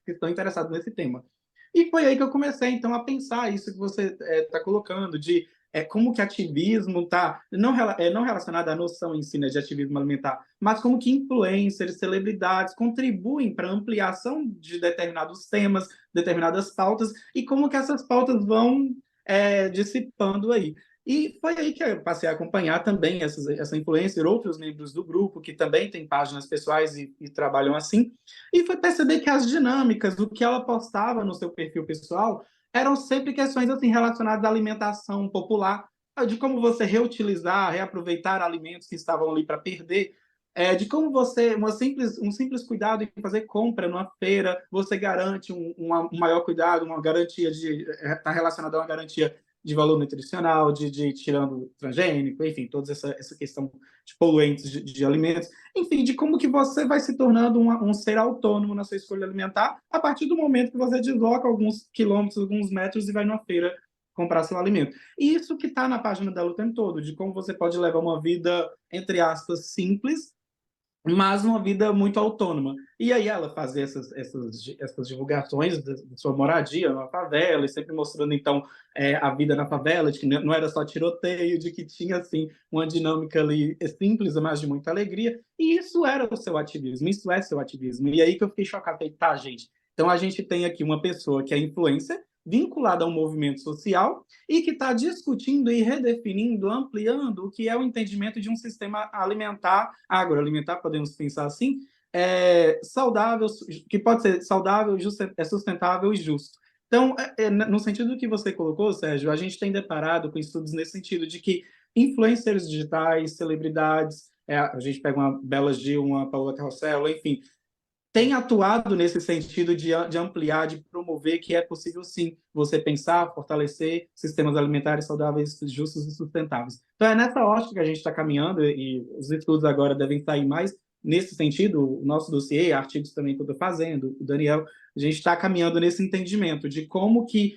que estão interessadas nesse tema. E foi aí que eu comecei, então, a pensar isso que você está colocando, de como que ativismo está, não relacionado à noção em si, né, de ativismo alimentar, mas como que influencers, celebridades contribuem para a ampliação de determinados temas, determinadas pautas, e como que essas pautas vão dissipando aí. E foi aí que eu passei a acompanhar também essa influencer, outros membros do grupo, que também têm páginas pessoais e trabalham assim, e foi perceber que as dinâmicas, o que ela postava no seu perfil pessoal, eram sempre questões assim relacionadas à alimentação popular, de como você reutilizar, reaproveitar alimentos que estavam ali para perder, de como você, um simples cuidado em fazer compra numa feira, você garante um maior cuidado, uma garantia está relacionado a uma garantia de valor nutricional, de tirando transgênico, enfim, toda essa questão de poluentes de alimentos, enfim, de como que você vai se tornando um ser autônomo na sua escolha alimentar a partir do momento que você desloca alguns quilômetros, alguns metros e vai numa feira comprar seu alimento. E isso que está na página dela o tempo todo, de como você pode levar uma vida, entre aspas, simples, mas uma vida muito autônoma. E aí ela fazia essas divulgações de sua moradia na favela, e sempre mostrando, então, a vida na favela, de que não era só tiroteio, de que tinha, assim, uma dinâmica ali simples, mas de muita alegria. E isso era o seu ativismo, isso é seu ativismo. E aí que eu fiquei chocado, falei, tá, gente, então a gente tem aqui uma pessoa que é influencer, vinculada a um movimento social, e que está discutindo e redefinindo, ampliando o que é o entendimento de um sistema alimentar, agroalimentar, podemos pensar assim, saudável, que pode ser saudável, sustentável e justo. Então, no sentido que você colocou, Sérgio, a gente tem deparado com estudos nesse sentido de que influencers digitais, celebridades, a gente pega uma Bela Gil, uma Paula Carrossel, enfim, tem atuado nesse sentido de ampliar, de promover que é possível, sim, você pensar, fortalecer sistemas alimentares saudáveis, justos e sustentáveis. Então, é nessa ótica que a gente está caminhando, e os estudos agora devem sair mais nesse sentido, o nosso dossiê, artigos também que eu estou fazendo, o Daniel, a gente está caminhando nesse entendimento de como que,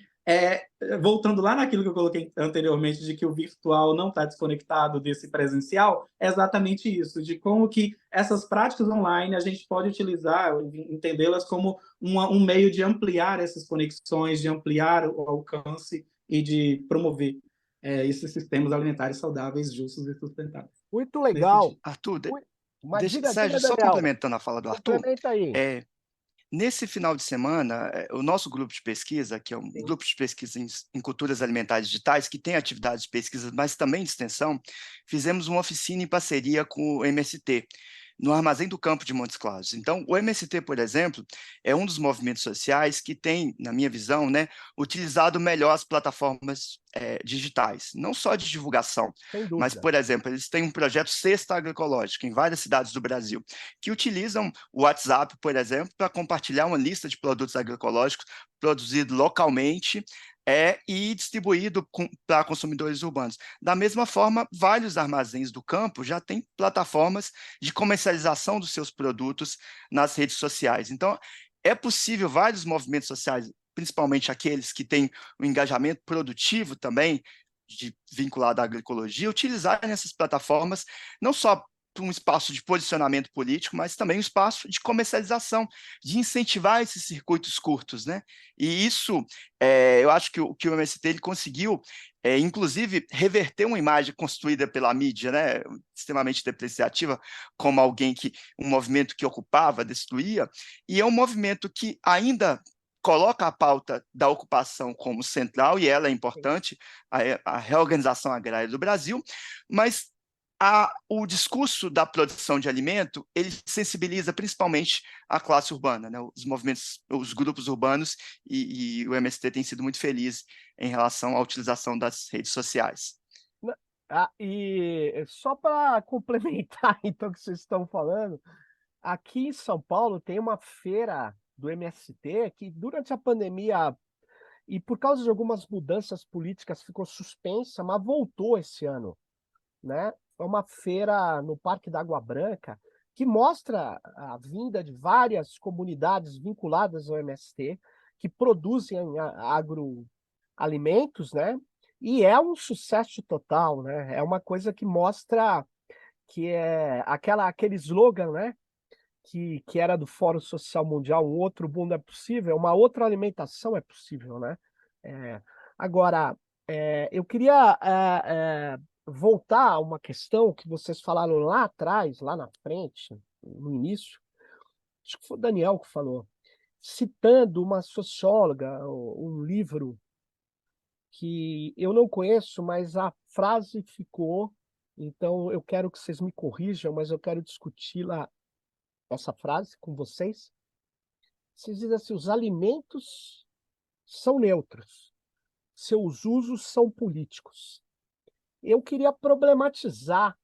voltando lá naquilo que eu coloquei anteriormente, de que o virtual não está desconectado desse presencial, é exatamente isso, de como que essas práticas online a gente pode utilizar, entendê-las como um meio de ampliar essas conexões, de ampliar o alcance e de promover esses sistemas alimentares saudáveis, justos e sustentáveis. Muito Nesse legal. sentido. Arthur, Mas Sérgio, diga, só Daniel, complementando a fala do Arthur, complementa aí. nesse final de semana, o nosso grupo de pesquisa, que é um Sim. grupo de pesquisa em culturas alimentares digitais, que tem atividades de pesquisa, mas também de extensão, fizemos uma oficina em parceria com o MST, no Armazém do Campo de Montes Claros. Então, o MST, por exemplo, é um dos movimentos sociais que tem, na minha visão, né, utilizado melhor as plataformas digitais, não só de divulgação, Sem mas, dúvida. por exemplo, eles têm um projeto Cesta Agroecológica em várias cidades do Brasil, que utilizam o WhatsApp, por exemplo, para compartilhar uma lista de produtos agroecológicos produzidos localmente e distribuído para consumidores urbanos. Da mesma forma, vários armazéns do campo já têm plataformas de comercialização dos seus produtos nas redes sociais. Então, é possível vários movimentos sociais, principalmente aqueles que têm um engajamento produtivo também, vinculado à agroecologia, utilizarem essas plataformas não só para um espaço de posicionamento político, mas também um espaço de comercialização, de incentivar esses circuitos curtos, né? E isso, eu acho que o MST ele conseguiu, inclusive, reverter uma imagem construída pela mídia, né, extremamente depreciativa, como um movimento que ocupava, destruía, e é um movimento que ainda coloca a pauta da ocupação como central, e ela é importante, a reorganização agrária do Brasil, mas o discurso da produção de alimento, ele sensibiliza principalmente a classe urbana, né? Os movimentos, os grupos urbanos, e o MST tem sido muito feliz em relação à utilização das redes sociais. E só para complementar, então, o que vocês estão falando, aqui em São Paulo tem uma feira do MST que, durante a pandemia, e por causa de algumas mudanças políticas, ficou suspensa, mas voltou esse ano. né? É uma feira no Parque da Água Branca que mostra a vinda de várias comunidades vinculadas ao MST, que produzem agroalimentos, né? E é um sucesso total, né? É uma coisa que mostra que é aquele slogan, né? Que era do Fórum Social Mundial, um outro mundo é possível, uma outra alimentação é possível, né? É, agora, eu queria voltar a uma questão que vocês falaram lá atrás, lá na frente, no início, acho que foi o Daniel que falou, citando uma socióloga, um livro que eu não conheço, mas a frase ficou, então eu quero que vocês me corrijam, mas eu quero discuti-la, essa frase com vocês. Vocês dizem assim, os alimentos são neutros, seus usos são políticos. Eu queria problematizar,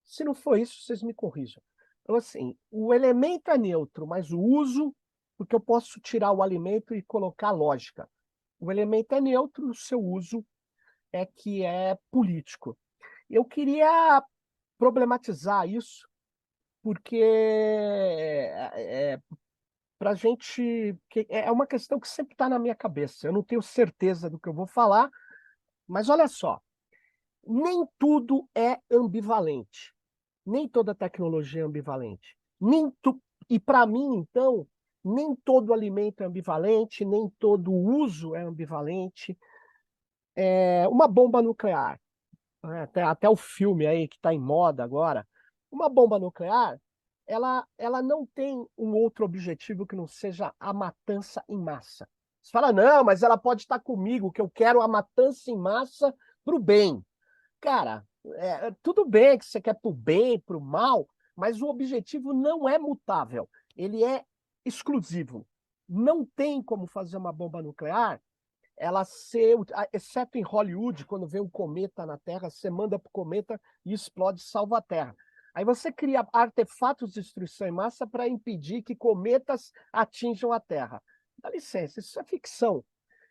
se não for isso, vocês me corrijam. Então, assim, o elemento é neutro, mas o uso, porque eu posso tirar o alimento e colocar lógica. O elemento é neutro, o seu uso é que é político. Eu queria problematizar isso, porque para a gente. É uma questão que sempre está na minha cabeça. Eu não tenho certeza do que eu vou falar, mas olha só: nem tudo é ambivalente. Nem toda tecnologia é ambivalente. E para mim, então, nem todo alimento é ambivalente, nem todo uso é ambivalente. Uma bomba nuclear, né? Até o filme aí que está em moda agora, uma bomba nuclear, ela não tem um outro objetivo que não seja a matança em massa. Você fala, não, mas ela pode estar comigo, que eu quero a matança em massa para o bem. Cara, tudo bem que você quer para o bem, para o mal, mas o objetivo não é mutável, ele é exclusivo. Não tem como fazer uma bomba nuclear ela ser, exceto em Hollywood, quando vem um cometa na Terra, você manda para o cometa e explode e salva a Terra. Aí você cria artefatos de destruição em massa para impedir que cometas atinjam a Terra. Dá licença, isso é ficção.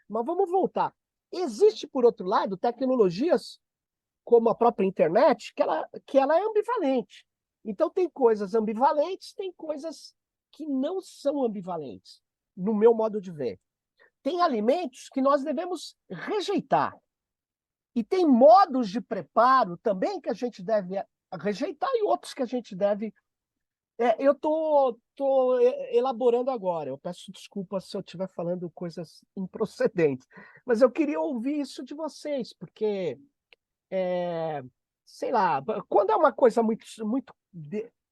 Mas vamos voltar. Existe, por outro lado, tecnologias como a própria internet, que ela é ambivalente. Então, tem coisas ambivalentes, tem coisas que não são ambivalentes, no meu modo de ver. Tem alimentos que nós devemos rejeitar. E tem modos de preparo também que a gente deve rejeitar e outros que a gente deve. Eu estou elaborando agora. Eu peço desculpas se eu estiver falando coisas improcedentes. Mas eu queria ouvir isso de vocês, porque, sei lá, quando é uma coisa muito.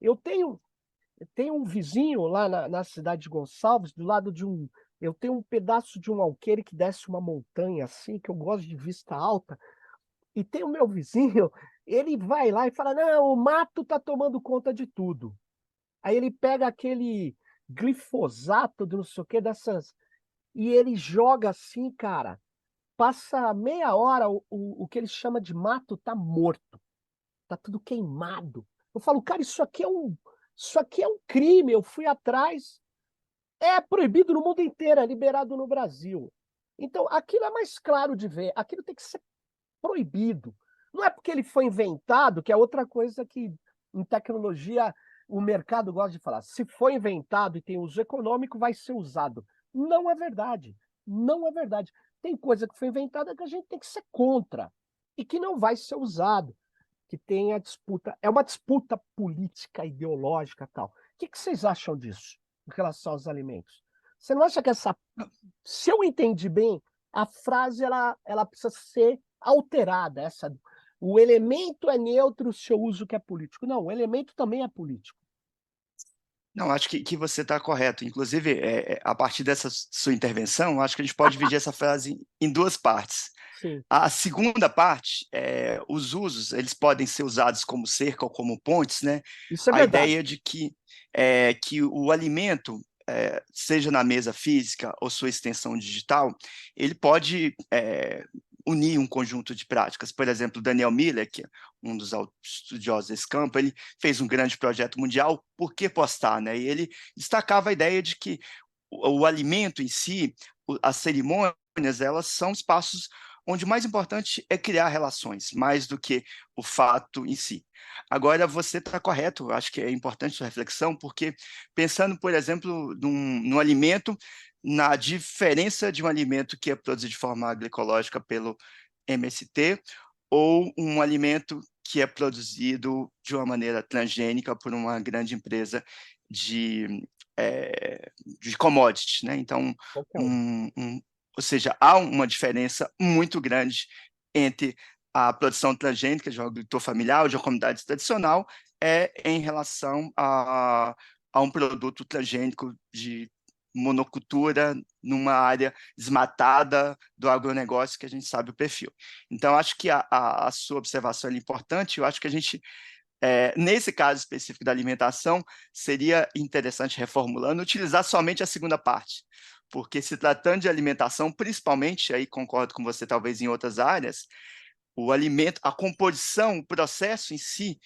Eu tenho um vizinho lá na cidade de Gonçalves, do lado de um. Eu tenho um pedaço de um alqueire que desce uma montanha assim, que eu gosto de vista alta, e tem o meu vizinho, ele vai lá e fala: não, o mato está tomando conta de tudo. Aí ele pega aquele glifosato de não sei o que, dessas, e ele joga assim, cara. Passa meia hora, o que ele chama de mato tá morto, tá tudo queimado. Eu falo, cara, isso aqui é um crime. Eu fui atrás. É proibido no mundo inteiro, é liberado no Brasil. Então, aquilo é mais claro de ver. Aquilo tem que ser proibido. Não é porque ele foi inventado, que é outra coisa que em tecnologia o mercado gosta de falar. Se foi inventado e tem uso econômico, vai ser usado. Não é verdade. Não é verdade. Tem coisa que foi inventada que a gente tem que ser contra e que não vai ser usado, que tem a disputa, é uma disputa política, ideológica, tal. O que vocês acham disso em relação aos alimentos? Você não acha que se eu entendi bem, a frase ela precisa ser alterada, o elemento é neutro, o seu uso que é político. Não, o elemento também é político. Não, acho que você está correto. Inclusive, a partir dessa sua intervenção, acho que a gente pode dividir essa frase em duas partes. Sim. A segunda parte, os usos, eles podem ser usados como cerca ou como pontes, né? Isso é A verdade. ideia de que o alimento, seja na mesa física ou sua extensão digital, ele pode unir um conjunto de práticas. Por exemplo, Daniel Miller, que é um dos estudiosos desse campo, ele fez um grande projeto mundial, Por que Postar? Né? E ele destacava a ideia de que o alimento em si, as cerimônias, elas são espaços onde o mais importante é criar relações, mais do que o fato em si. Agora, você está correto, acho que é importante sua reflexão, porque pensando, por exemplo, num alimento, na diferença de um alimento que é produzido de forma agroecológica pelo MST ou um alimento que é produzido de uma maneira transgênica por uma grande empresa de, de commodities, né? Então, Qualquer um. ou seja, há uma diferença muito grande entre a produção transgênica de um agricultor familiar ou de uma comunidade tradicional em relação a um produto transgênico de monocultura numa área desmatada do agronegócio, que a gente sabe o perfil. Então, acho que a sua observação é importante. Eu acho que a gente, nesse caso específico da alimentação, seria interessante, reformulando, utilizar somente a segunda parte, porque se tratando de alimentação, principalmente, aí concordo com você, talvez em outras áreas, o alimento, a composição, o processo em si,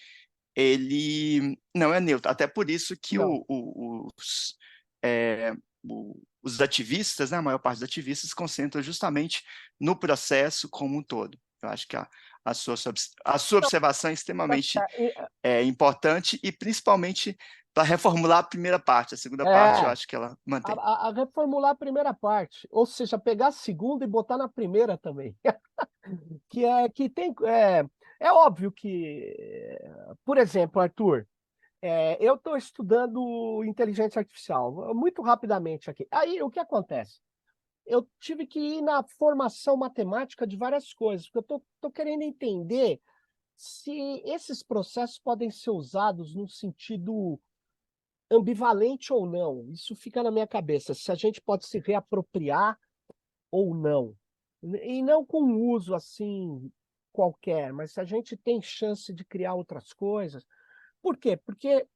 ele não é neutro. Até por isso que Não. os ativistas, né, a maior parte dos ativistas, se concentram justamente no processo como um todo. Eu acho que a sua observação é Tá extremamente certo. importante e principalmente para reformular a primeira parte. A segunda parte, eu É, acho que ela mantém. a reformular a primeira parte, ou seja, pegar a segunda e botar na primeira também. Que tem, é óbvio que, por exemplo, Arthur, eu estou estudando inteligência artificial, muito rapidamente aqui. Aí, o que acontece? Eu tive que ir na formação matemática de várias coisas, porque eu estou querendo entender se esses processos podem ser usados no sentido ambivalente ou não. Isso fica na minha cabeça, se a gente pode se reapropriar ou não. E não com um uso assim qualquer, mas se a gente tem chance de criar outras coisas. Por quê? Porque,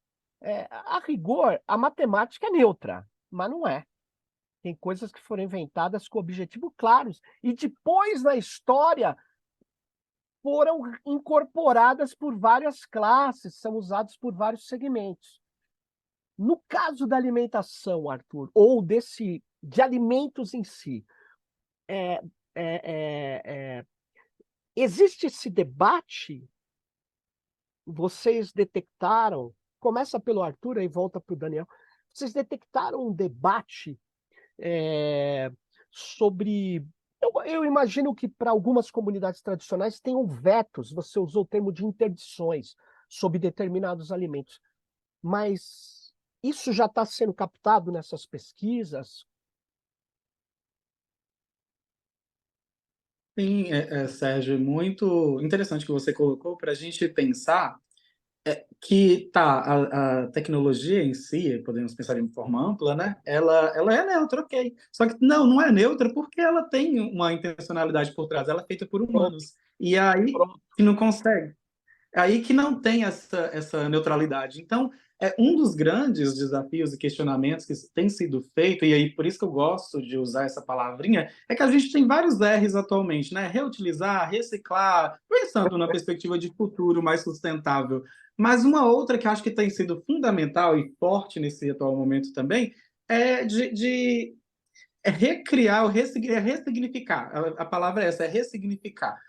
a rigor, a matemática é neutra, mas não é. Tem coisas que foram inventadas com objetivos claros e depois na história foram incorporadas por várias classes, são usados por vários segmentos. No caso da alimentação, Arthur, ou de alimentos em si, é, é, é, existe esse debate? Vocês detectaram? Começa pelo Arthur e volta para o Daniel. Vocês detectaram um debate sobre. Eu imagino que para algumas comunidades tradicionais tenham vetos, você usou o termo de interdições sobre determinados alimentos, mas isso já está sendo captado nessas pesquisas? Sim, Sérgio, muito interessante que você colocou para a gente pensar que tá, a tecnologia em si, podemos pensar de forma ampla, né? Ela é neutra, ok. Só que não é neutra porque ela tem uma intencionalidade por trás, ela é feita por Pronto, humanos. E aí pronto. que não consegue. Aí que não tem essa neutralidade. Então, um dos grandes desafios e questionamentos que tem sido feito, e aí por isso que eu gosto de usar essa palavrinha, é que a gente tem vários R's atualmente, né? Reutilizar, reciclar, pensando na perspectiva de futuro mais sustentável. Mas uma outra que eu acho que tem sido fundamental e forte nesse atual momento também é de recriar, ou ressignificar. A palavra é essa, é ressignificar.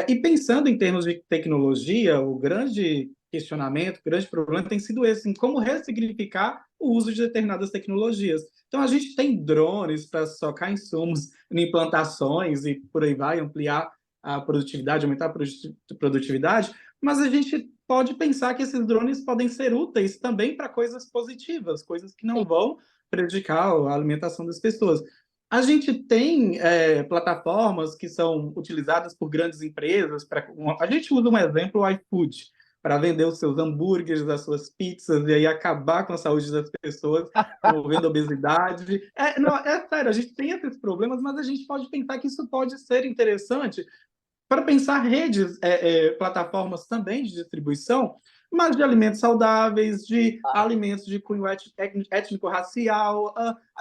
E pensando em termos de tecnologia, o grande questionamento, o grande problema tem sido esse, em como ressignificar o uso de determinadas tecnologias. Então, a gente tem drones para socar insumos em plantações e por aí vai, ampliar a produtividade, aumentar a produtividade, mas a gente pode pensar que esses drones podem ser úteis também para coisas positivas, coisas que não Sim. vão prejudicar a alimentação das pessoas. A gente tem plataformas que são utilizadas por grandes empresas. A gente usa um exemplo, o iFood, para vender os seus hambúrgueres, as suas pizzas, e aí acabar com a saúde das pessoas, promovendo obesidade. Não, sério, a gente tem esses problemas, mas a gente pode pensar que isso pode ser interessante para pensar redes, plataformas também de distribuição, mas de alimentos saudáveis, de alimentos de cunho étnico-racial,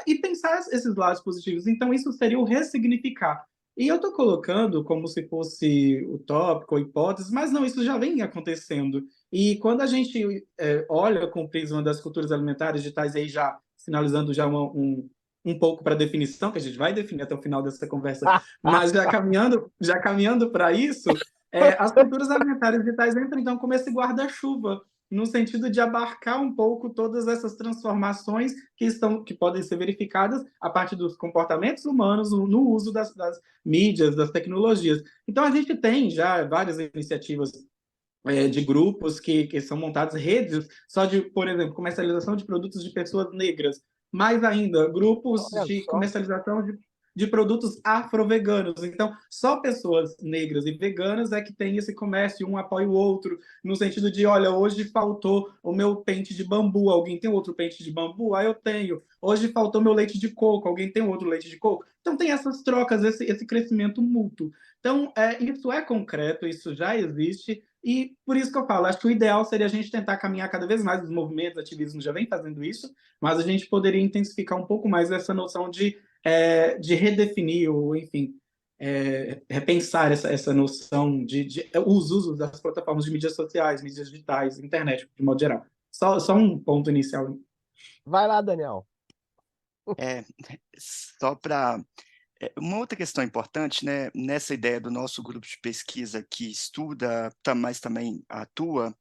e pensar esses lados positivos. Então, isso seria o ressignificar. E eu estou colocando como se fosse utópico ou hipótese, mas não, isso já vem acontecendo. E quando a gente olha com o prisma das culturas alimentares digitais, aí já sinalizando já um pouco para a definição, que a gente vai definir até o final dessa conversa, mas já caminhando para isso, as culturas alimentares digitais entram então como esse guarda-chuva, no sentido de abarcar um pouco todas essas transformações que podem ser verificadas a partir dos comportamentos humanos no uso das mídias, das tecnologias. Então, a gente tem já várias iniciativas de grupos que são montados redes só de, por exemplo, comercialização de produtos de pessoas negras. Mais ainda, grupos Olha de só. comercialização de produtos afro-veganos. Então, só pessoas negras e veganas é que tem esse comércio, um apoia o outro, no sentido de, olha, hoje faltou o meu pente de bambu, alguém tem outro pente de bambu? Ah, eu tenho. Hoje faltou meu leite de coco, alguém tem outro leite de coco? Então, tem essas trocas, esse crescimento mútuo. Então, isso é concreto, isso já existe, e por isso que eu falo, acho que o ideal seria a gente tentar caminhar cada vez mais, os movimentos, ativismo já vem fazendo isso, mas a gente poderia intensificar um pouco mais essa noção de redefinir, ou enfim, repensar essa noção de os usos das plataformas de mídias sociais, mídias digitais, internet, de modo geral. Só um ponto inicial. Vai lá, Daniel. É, só para uma outra questão importante, né, nessa ideia do nosso grupo de pesquisa que estuda, mas também atua,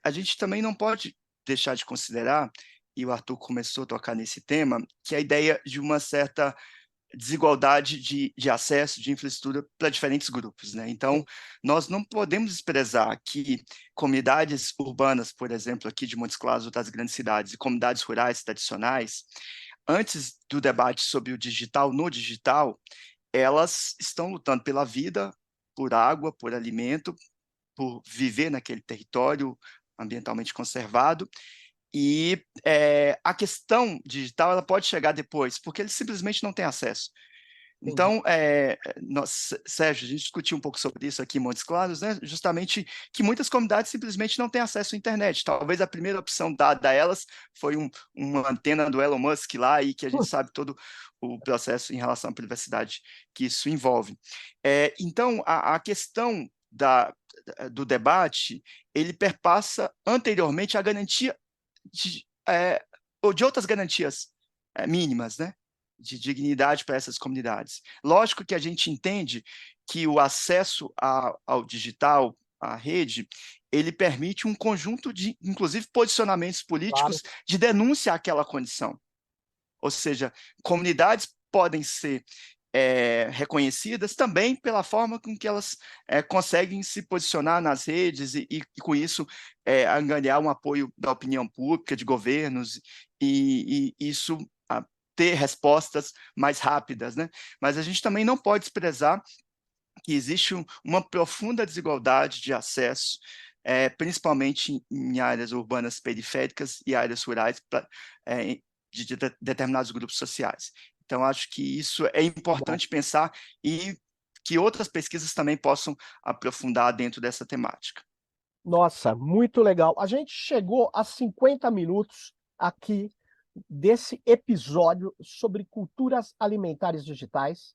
a gente também não pode deixar de considerar, e o Arthur começou a tocar nesse tema, que a ideia de uma certa desigualdade de acesso, de infraestrutura para diferentes grupos, né? Então, nós não podemos desprezar que comunidades urbanas, por exemplo, aqui de Montes Claros ou das grandes cidades, e comunidades rurais tradicionais, antes do debate sobre o digital no digital, elas estão lutando pela vida, por água, por alimento, por viver naquele território ambientalmente conservado, e a questão digital ela pode chegar depois, porque eles simplesmente não têm acesso. Entendi. Então, Sérgio, a gente discutiu um pouco sobre isso aqui em Montes Claros, né? Justamente que muitas comunidades simplesmente não têm acesso à internet. Talvez a primeira opção dada a elas foi uma antena do Elon Musk lá, e que a gente sabe todo o processo em relação à privacidade que isso envolve. Então, a questão do debate, ele perpassa anteriormente a garantia ou de outras garantias mínimas, né? De dignidade para essas comunidades. Lógico que a gente entende que o acesso ao digital, à rede, ele permite um conjunto de, inclusive, posicionamentos políticos Claro. de denúncia àquela condição. Ou seja, comunidades podem ser reconhecidas também pela forma com que elas conseguem se posicionar nas redes e com isso angariar um apoio da opinião pública, de governos, e isso ter respostas mais rápidas, né? Mas a gente também não pode desprezar que existe uma profunda desigualdade de acesso, principalmente em áreas urbanas periféricas e áreas rurais de determinados grupos sociais. Então, acho que isso é importante pensar e que outras pesquisas também possam aprofundar dentro dessa temática. Nossa, muito legal. A gente chegou a 50 minutos aqui desse episódio sobre culturas alimentares digitais.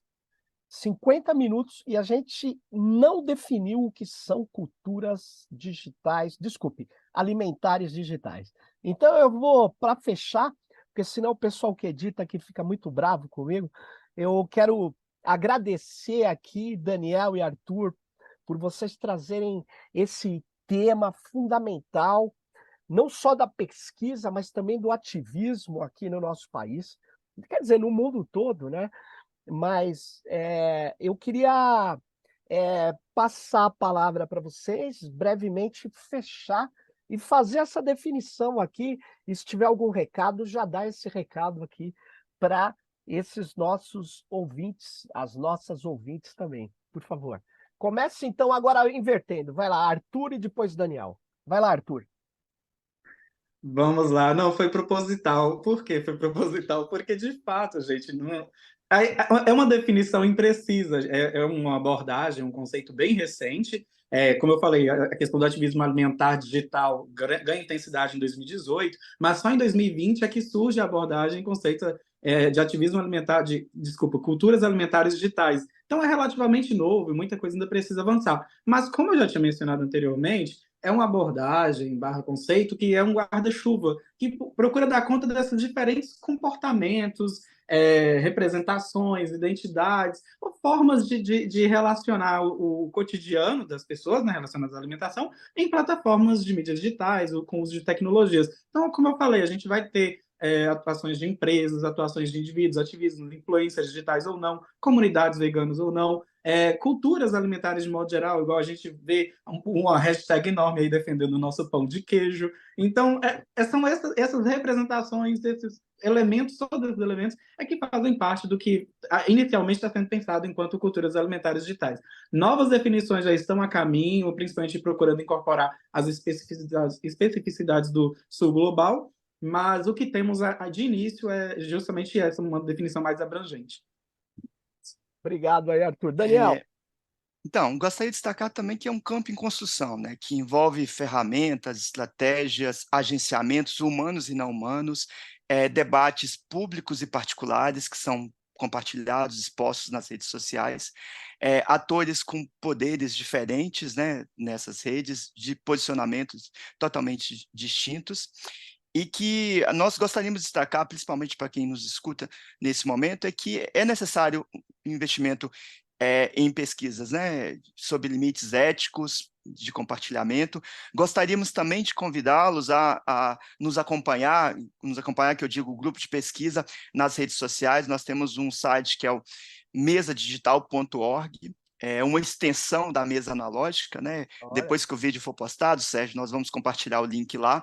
50 minutos e a gente não definiu o que são culturas digitais, desculpe, alimentares digitais. Então eu vou, para fechar, porque senão o pessoal que edita aqui fica muito bravo comigo, eu quero agradecer aqui, Daniel e Arthur, por vocês trazerem esse tema fundamental, não só da pesquisa, mas também do ativismo aqui no nosso país, quer dizer, no mundo todo, né? Mas eu queria passar a palavra para vocês, brevemente fechar e fazer essa definição aqui. E se tiver algum recado, já dá esse recado aqui para esses nossos ouvintes, as nossas ouvintes também, por favor. Comece então agora invertendo. Vai lá, Arthur e depois Daniel. Vai lá, Arthur. Vamos lá. Não, foi proposital. Por que foi proposital? Porque, de fato, gente, não... é uma definição imprecisa, é uma abordagem, um conceito bem recente. Como eu falei, a questão do ativismo alimentar digital ganha intensidade em 2018, mas só em 2020 é que surge a abordagem, conceito de ativismo alimentar, desculpa, culturas alimentares digitais. Então é relativamente novo e muita coisa ainda precisa avançar. Mas, como eu já tinha mencionado anteriormente, é uma abordagem / conceito que é um guarda-chuva, que procura dar conta desses diferentes comportamentos representações, identidades, ou formas de relacionar o cotidiano das pessoas, né, relacionadas à alimentação, em plataformas de mídias digitais, ou com uso de tecnologias. Então, como eu falei, a gente vai ter atuações de empresas, atuações de indivíduos, ativismos, influências digitais ou não, comunidades veganas ou não, culturas alimentares de modo geral, igual a gente vê uma hashtag enorme aí defendendo o nosso pão de queijo. Então, são essas representações, esses elementos, todos os elementos, que fazem parte do que inicialmente está sendo pensado enquanto culturas alimentares digitais. Novas definições já estão a caminho, principalmente procurando incorporar as especificidades do sul global, mas o que temos de início é justamente essa, uma definição mais abrangente. Obrigado aí, Arthur. Daniel. Então, gostaria de destacar também que é um campo em construção, né, que envolve ferramentas, estratégias, agenciamentos humanos e não humanos, debates públicos e particulares que são compartilhados, expostos nas redes sociais, atores com poderes diferentes, né, nessas redes, de posicionamentos totalmente distintos, e que nós gostaríamos de destacar, principalmente para quem nos escuta nesse momento, é que é necessário um investimento em pesquisas, né, sob limites éticos de compartilhamento. Gostaríamos também de convidá-los a nos acompanhar, que eu digo, o grupo de pesquisa nas redes sociais. Nós temos um site que é o mesadigital.org, é uma extensão da mesa analógica, né? Olha. Depois que o vídeo for postado, Sérgio, nós vamos compartilhar o link lá.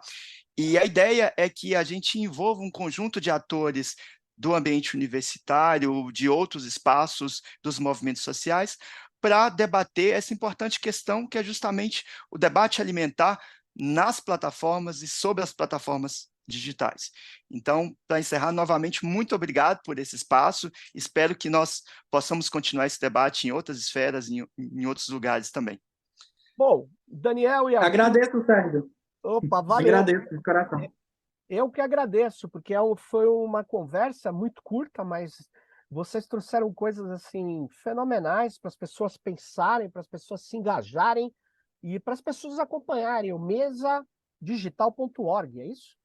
E a ideia é que a gente envolva um conjunto de atores do ambiente universitário, de outros espaços, dos movimentos sociais, para debater essa importante questão que é justamente o debate alimentar nas plataformas e sobre as plataformas digitais. Então, para encerrar, novamente, muito obrigado por esse espaço, espero que nós possamos continuar esse debate em outras esferas, em outros lugares também. Bom, Daniel e Arthur... Agradeço, Sérgio. Opa, valeu. Agradeço de coração. Eu que agradeço, porque foi uma conversa muito curta, mas vocês trouxeram coisas assim fenomenais para as pessoas pensarem, para as pessoas se engajarem e para as pessoas acompanharem o mesadigital.org, é isso?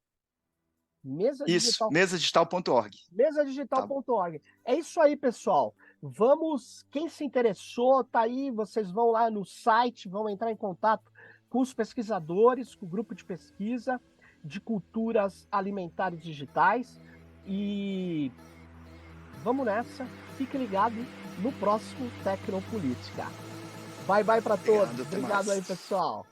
Isso, mesadigital.org. Mesadigital.org. É isso aí, pessoal. Vamos, quem se interessou, tá aí, vocês vão lá no site, vão entrar em contato com os pesquisadores, com o grupo de pesquisa de culturas alimentares digitais e vamos nessa. Fique ligado no próximo Tecnopolítica. Bye bye para todos. Obrigado aí, pessoal.